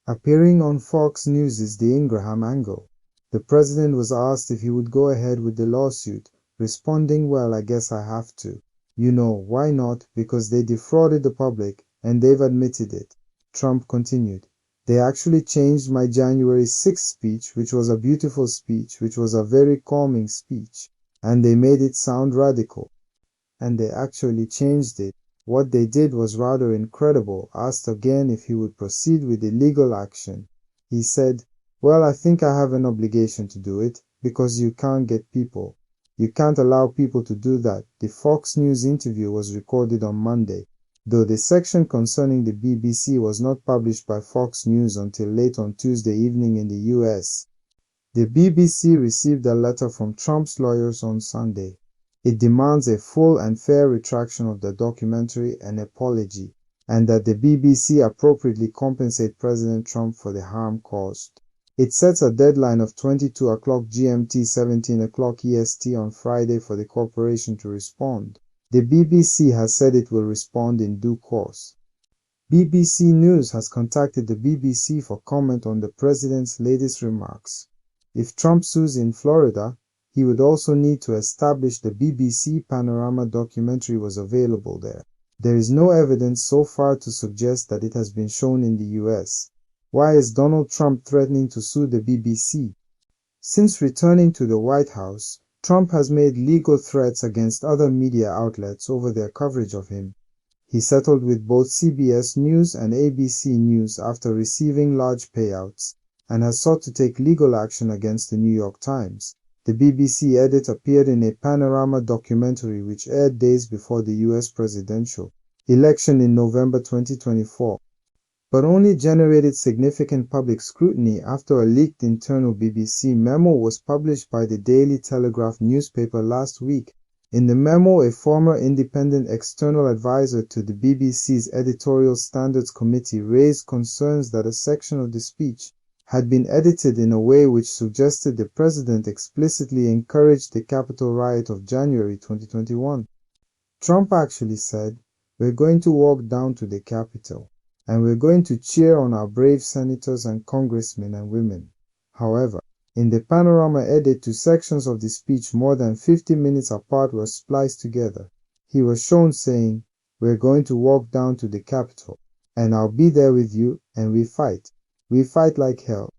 Appearing on Fox News' The Ingraham Angle, the president was asked if he would go ahead with the lawsuit, responding, "Well, I guess I have to. You know, why not? Because they defrauded the public, and they've admitted it." Trump continued, "They actually changed my January 6th speech, which was a beautiful speech, which was a very calming speech, and they made it sound radical. And they actually changed it. What they did was rather incredible." Asked again if he would proceed with the legal action, he said, "Well, I think I have an obligation to do it, because you can't get people. You can't allow people to do that." The Fox News interview was recorded on Monday, though the section concerning the BBC was not published by Fox News until late on Tuesday evening in the US. The BBC received a letter from Trump's lawyers on Sunday. It demands a full and fair retraction of the documentary, an apology, and that the BBC appropriately compensate President Trump for the harm caused. It sets a deadline of 22 o'clock GMT, 17 o'clock EST on Friday for the corporation to respond. The BBC has said it will respond in due course. BBC News has contacted the BBC for comment on the president's latest remarks. If Trump sues in Florida, he would also need to establish the BBC Panorama documentary was available there. There is no evidence so far to suggest that it has been shown in the US. Why is Donald Trump threatening to sue the BBC? Since returning to the White House, Trump has made legal threats against other media outlets over their coverage of him. He settled with both CBS News and ABC News after receiving large payouts, and has sought to take legal action against the New York Times. The BBC edit appeared in a Panorama documentary which aired days before the US presidential election in November 2024, but only generated significant public scrutiny after a leaked internal BBC memo was published by the Daily Telegraph newspaper last week. In the memo, a former independent external advisor to the BBC's Editorial Standards Committee raised concerns that a section of the speech had been edited in a way which suggested the president explicitly encouraged the Capitol riot of January 2021. Trump actually said, "We're going to walk down to the Capitol, and we're going to cheer on our brave senators and congressmen and women." However, in the Panorama edit, two sections of the speech more than 50 minutes apart were spliced together. He was shown saying, "We're going to walk down to the Capitol, and I'll be there with you, and we fight. We fight like hell.